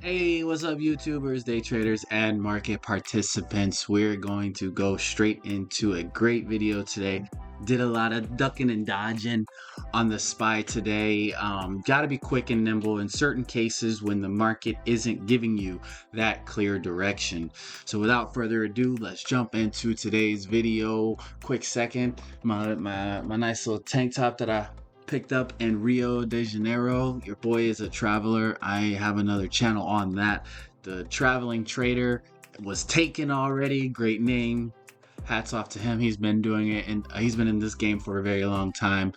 Hey, what's up, YouTubers, day traders, and market participants? We're going to go straight into a great video today. Did a lot of ducking and dodging on the SPY today. Got to be quick and nimble in certain cases when the market isn't giving you that clear direction. So without further ado, let's jump into today's video. Quick second, my nice little tank top that I picked up in Rio de Janeiro. Your boy is a traveler. I have another channel on that. The Traveling Trader was taken already. Great name. Hats off to him. He's been doing it, and he's been in this game for a very long time.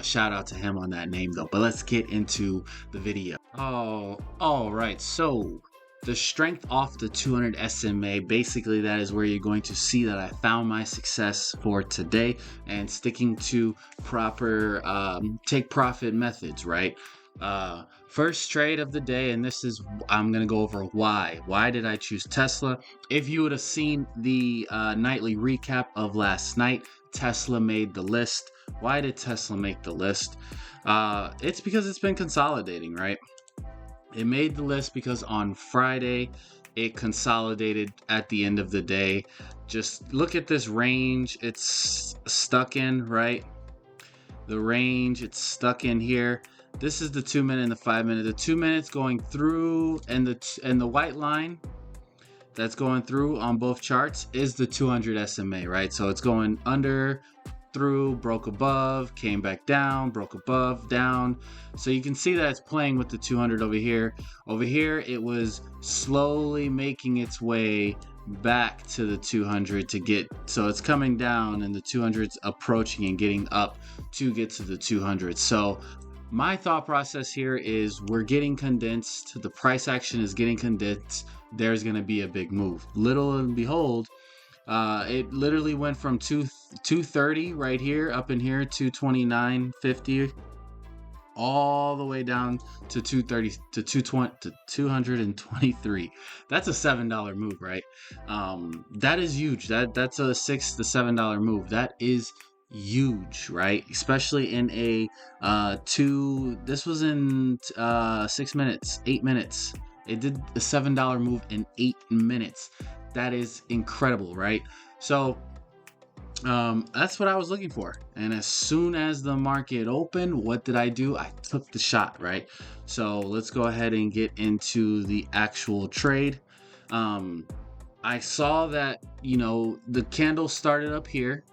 Shout out to him on that name though. But let's get into the video. Oh, all right. So the strength off the 200 SMA, basically that is where you're going to see that I found my success for today, and sticking to proper take profit methods, right? First trade of the day, and this is, I'm gonna go over why did I choose Tesla. If you would have seen the nightly recap of last night, Tesla made the list. Why did Tesla make the list? It's because it's been consolidating, right? It made the list because on Friday it consolidated at the end of the day. Just look at this range it's stuck in, right? The range it's stuck in here. This is the 2 minute and the 5 minute. The 2 minutes going through, and the white line that's going through on both charts is the 200 SMA, right? So it's going under, through, broke above, came back down, broke above, down. So you can see that it's playing with the 200 over here. Over here, it was slowly making its way back to the 200 to get, so it's coming down and the 200's approaching and getting up to get to the 200. So my thought process here is we're getting condensed. The price action is getting condensed. There's going to be a big move. Little and behold, it literally went from 230 right here up in here, 229.50, all the way down to 230 to 220 to 223. That's a $7 move, right? That is huge. That's a $6 to $7 move. That is huge, right? Especially in a this was in 6 minutes, 8 minutes. It did a $7 move in 8 minutes. That is incredible, right? So that's what I was looking for. And as soon as the market opened, what did I do? I took the shot, right? So let's go ahead and get into the actual trade. I saw that, the candle started up here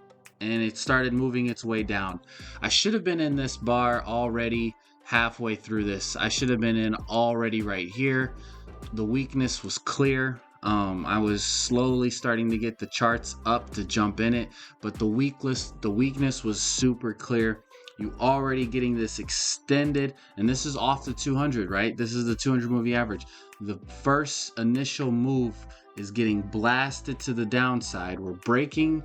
and it started moving its way down. I should have been in this bar already halfway through this. I should have been in already right here. The weakness was clear. I was slowly starting to get the charts up to jump in it, but the weakness was super clear. You already getting this extended, and this is off the 200, right? This is the 200 moving average. The first initial move is getting blasted to the downside. We're breaking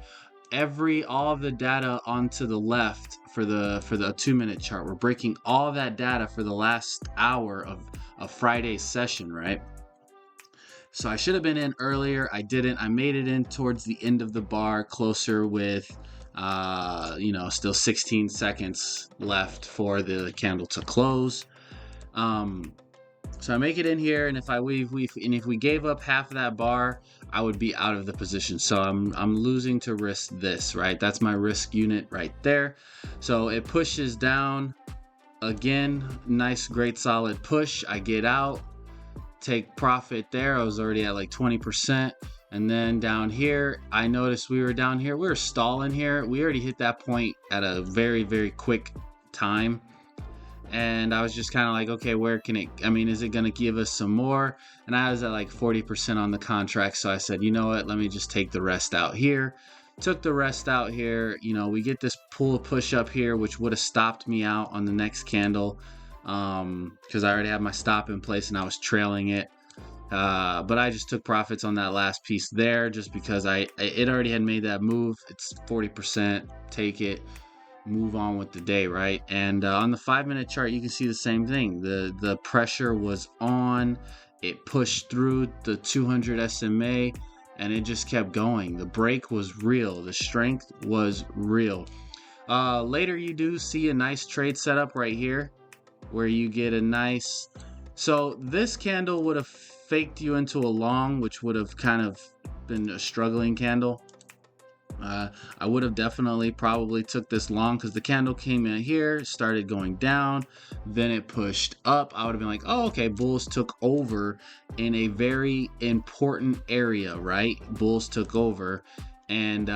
all of the data onto the left for the 2 minute chart. We're breaking all of that data for the last hour of Friday's session, right? So I should have been in earlier. I didn't. I made it in towards the end of the bar, closer with still 16 seconds left for the candle to close. So I make it in here, and if we gave up half of that bar, I would be out of the position. So I'm losing to risk this, right? That's my risk unit right there. So it pushes down again. Nice, great, solid push. I get out, take profit there. I was already at like 20%. And then down here, I noticed we were stalling here. We already hit that point at a very, very quick time. And I was just kind of like, okay, where can it, is it going to give us some more? And I was at like 40% on the contract. So I said, you know what, let me just take the rest out here. Took the rest out here. We get this pull push up here, which would have stopped me out on the next candle, because I already had my stop in place and I was trailing it. But I just took profits on that last piece there just because it already had made that move. It's 40%, take it, move on with the day, right? And on the 5 minute chart, you can see the same thing. The pressure was on. It pushed through the 200 SMA and it just kept going. The break was real. The strength was real. Later, you do see a nice trade setup right here where you get a nice So this candle would have faked you into a long, which would have kind of been a struggling candle. I would have definitely probably took this long because the candle came in here, started going down, then it pushed up. I would have been like, oh, okay, bulls took over in a very important area, right? Bulls took over, and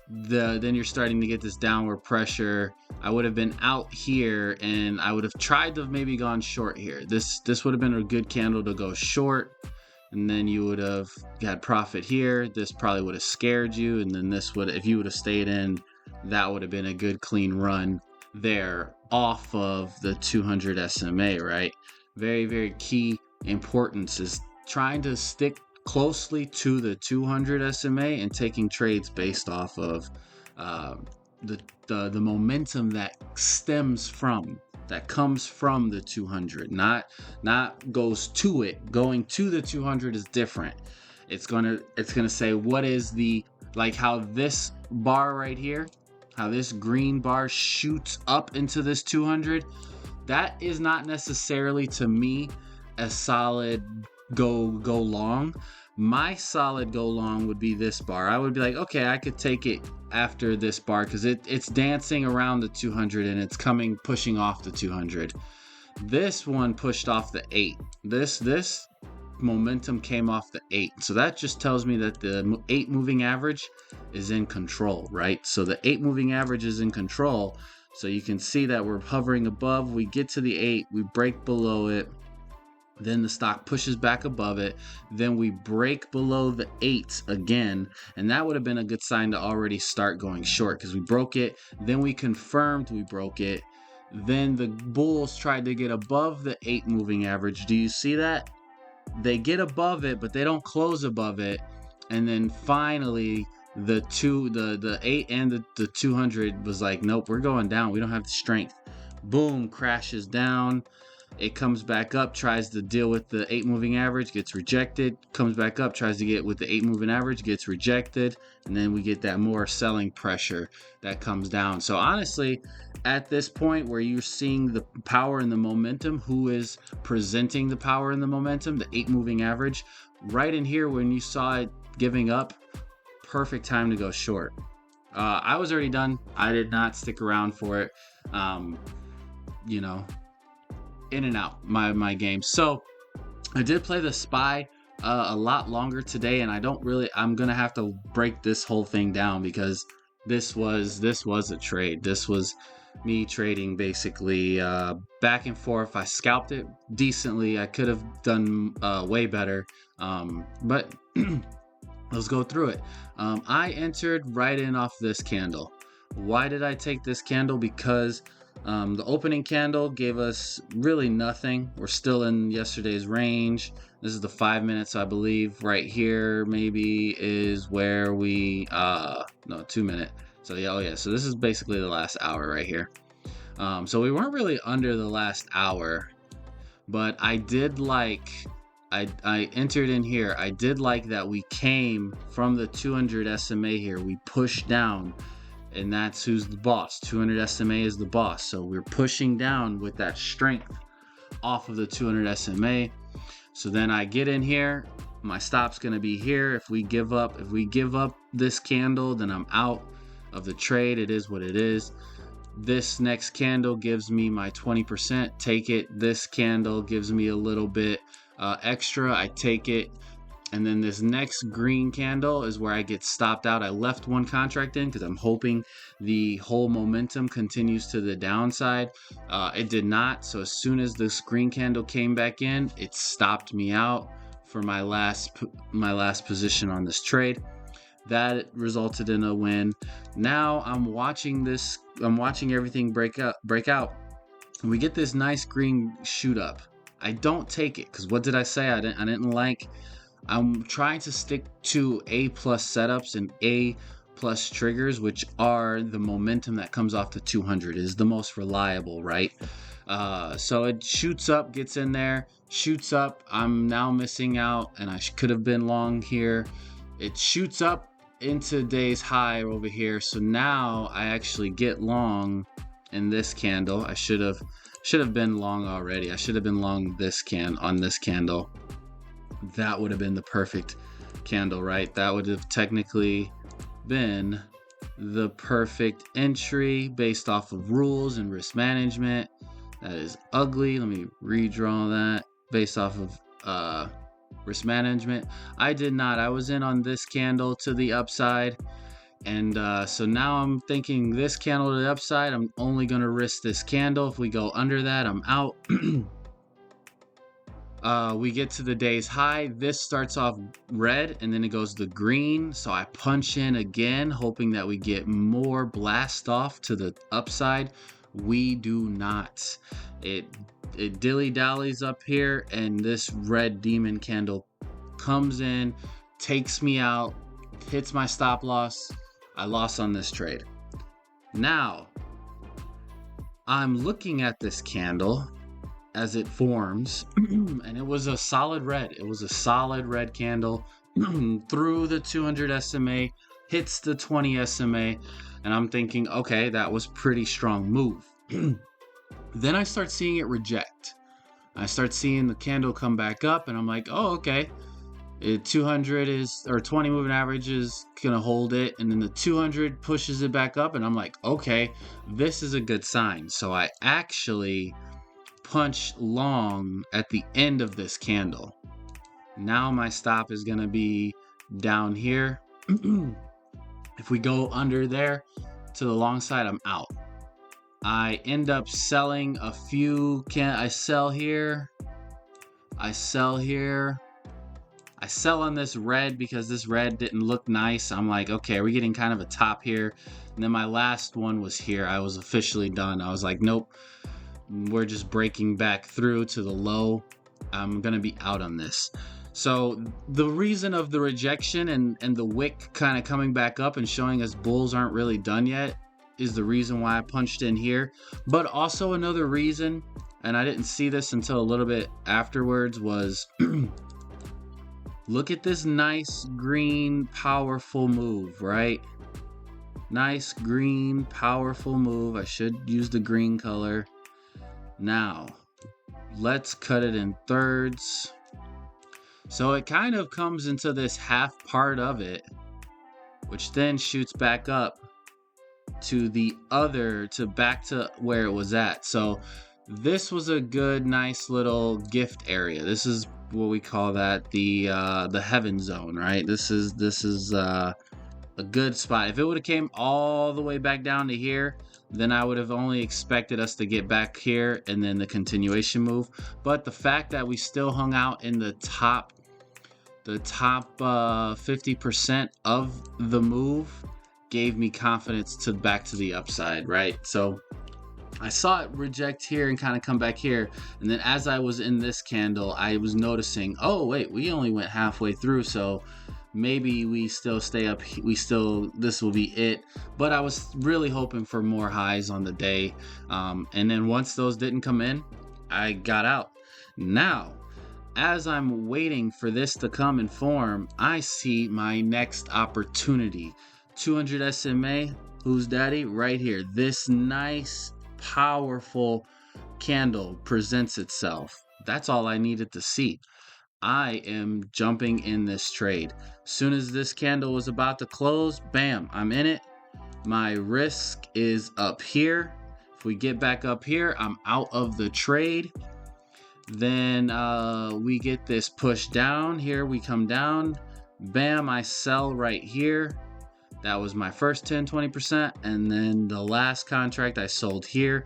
then you're starting to get this downward pressure. I would have been out here, and I would have tried to have maybe gone short here. This would have been a good candle to go short. And then you would have got profit here. This probably would have scared you. And then this would, if you would have stayed in, that would have been a good clean run there off of the 200 SMA, right? Very, very key importance is trying to stick closely to the 200 SMA and taking trades based off of the momentum that stems from, that comes from the 200, not goes to it. Going to the 200 is different. It's gonna say what is the, like how this bar right here, how this green bar shoots up into this 200. That is not necessarily to me a solid go long. My solid go long would be this bar. I would be like, okay, I could take it after this bar because it's dancing around the 200 and it's pushing off the 200. This one pushed off the 8. This momentum came off the 8. So that just tells me that the 8 moving average is in control, right? So the 8 moving average is in control. So you can see that we're hovering above. We get to the 8, we break below it. Then the stock pushes back above it. Then we break below the 8 again. And that would have been a good sign to already start going short because we broke it. Then we confirmed we broke it. Then the bulls tried to get above the 8 moving average. Do you see that? They get above it, but they don't close above it. And then finally, the 8 and the 200 was like, nope, we're going down. We don't have the strength. Boom, crashes down. It comes back up, tries to deal with the 8 moving average, gets rejected, comes back up, tries to get with the 8 moving average, gets rejected, and then we get that more selling pressure that comes down. So honestly, at this point where you're seeing the power and the momentum, who is presenting the power and the momentum, the 8 moving average, right in here when you saw it giving up, perfect time to go short. I was already done. I did not stick around for it. In and out my game. So I did play the SPY a lot longer today, and I'm gonna have to break this whole thing down because this was a trade. This was me trading basically back and forth. I scalped it decently. I could have done way better, but let's go through it. I entered right in off this candle. Why did I take this candle? Because the opening candle gave us really nothing. We're still in yesterday's range. This is the 5 minutes, I believe. Right here maybe is where we 2 minute. So yeah, so this is basically the last hour right here. So we weren't really under the last hour, but I did like, I entered in here. I did like that we came from the 200 SMA here. We pushed down. And that's who's the boss. 200 SMA is the boss. So we're pushing down with that strength off of the 200 SMA. So then I get in here. My stop's going to be here. If we give up this candle, then I'm out of the trade. It is what it is. This next candle gives me my 20%. Take it. This candle gives me a little bit extra. I take it. And then this next green candle is where I get stopped out. I left one contract in because I'm hoping the whole momentum continues to the downside. It did not. So as soon as this green candle came back in, it stopped me out for my last position on this trade. That resulted in a win. Now I'm watching everything break out. And we get this nice green shoot up. I don't take it because what did I say? I didn't like. I'm trying to stick to A+ setups and A+ triggers, which are the momentum that comes off the 200 is the most reliable, right? So it shoots up, gets in there, shoots up. I'm now missing out, and I could have been long here. It shoots up into day's high over here. So now I actually get long in this candle. I should have should have been long already. I should have been long on this candle. That would have been the perfect candle, right? That would have technically been the perfect entry based off of rules and risk management. That is ugly. Let me redraw that based off of risk management. I did not. I was in on this candle to the upside. And so now I'm thinking this candle to the upside, I'm only going to risk this candle. If we go under that, I'm out. We get to the day's high. This starts off red and then it goes to green. So I punch in again, hoping that we get more blast off to the upside. We do not. It dilly-dallies up here, and this red demon candle comes in, takes me out, hits my stop loss. I lost on this trade. Now, I'm looking at this candle as it forms, and it was a solid red. It was a solid red candle through the 200 SMA, hits the 20 SMA, and I'm thinking, okay, that was pretty strong move. Then I start seeing it reject. I start seeing the candle come back up, and I'm like, oh, okay. 200 or 20 moving average is gonna hold it, and then the 200 pushes it back up, and I'm like, okay, this is a good sign. So I actually punch long at the end of this candle. Now my stop is gonna be down here. If we go under there to the long side, I'm out. I end up selling a few. I sell here. I sell here. I sell on this red because this red didn't look nice. I'm like, okay, we're getting kind of a top here. And then my last one was here. I was officially done. I was like, nope, we're just breaking back through to the low. I'm going to be out on this. So the reason of the rejection and the wick kind of coming back up and showing us bulls aren't really done yet is the reason why I punched in here. But also another reason, and I didn't see this until a little bit afterwards, was look at this nice green powerful move, right? Nice green powerful move. I should use the green color. Now, let's cut it in thirds. So it kind of comes into this half part of it, which then shoots back up to the other, back to where it was at. So this was a good, nice little gift area. This is what we call that, the heaven zone, right? This is a good spot. If it would have came all the way back down to here, then I would have only expected us to get back here and then the continuation move. But the fact that we still hung out in the top 50% of the move gave me confidence to back to the upside, right? So I saw it reject here and kind of come back here, and then as I was in this candle, I was noticing, oh wait, we only went halfway through, so maybe we still stay up, this will be it. But I was really hoping for more highs on the day, and then once those didn't come in, I got out. Now, as I'm waiting for this to come and form, I see my next opportunity. 200 SMA, who's daddy? Right here. This nice, powerful candle presents itself. That's all I needed to see. I am jumping in this trade. Soon as this candle was about to close, bam, I'm in it. My risk is up here. If we get back up here, I'm out of the trade. Then we get this push down. Here we come down. Bam, I sell right here. That was my first 10-20%, and then the last contract I sold here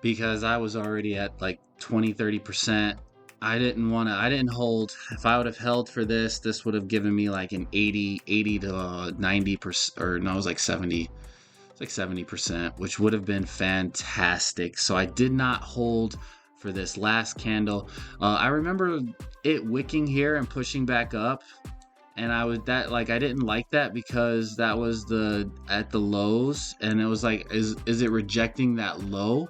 because I was already at like 20-30%. I didn't hold. If I would have held for this would have given me like an 80 to 90%, or no, it was like 70. It's like 70%, which would have been fantastic. So I did not hold for this last candle. I remember it wicking here and pushing back up, and I didn't like that because that was at the lows, and it was like, is it rejecting that low?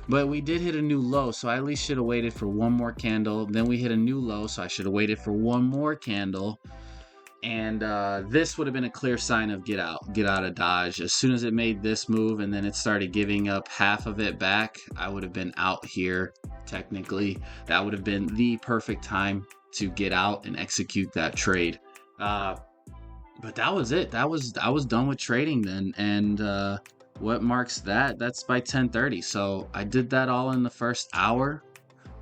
But we did hit a new low, so I at least should have waited for one more candle. Then we hit a new low, so I should have waited for one more candle. And this would have been a clear sign of get out of Dodge. As soon as it made this move and then it started giving up half of it back, I would have been out here technically. That would have been the perfect time to get out and execute that trade. But that was it. I was done with trading then. And what marks that? That's by 10:30. So I did that all in the first hour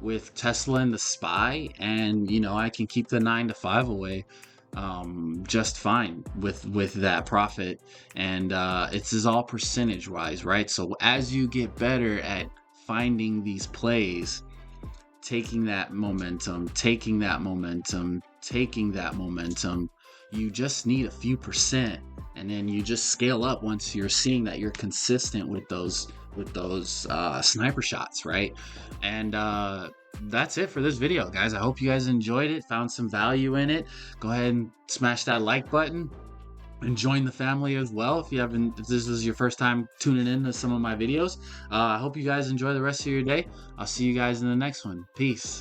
with Tesla and the SPY, and I can keep the 9 to 5 away just fine with that profit. And it's is all percentage wise, right? So as you get better at finding these plays, taking that momentum, you just need a few percent, and then you just scale up once you're seeing that you're consistent with those sniper shots, right? And that's it for this video, guys. I hope you guys enjoyed it, found some value in it. Go ahead and smash that like button and join the family as well if this is your first time tuning in to some of my videos. I hope you guys enjoy the rest of your day. I'll see you guys in the next one. Peace.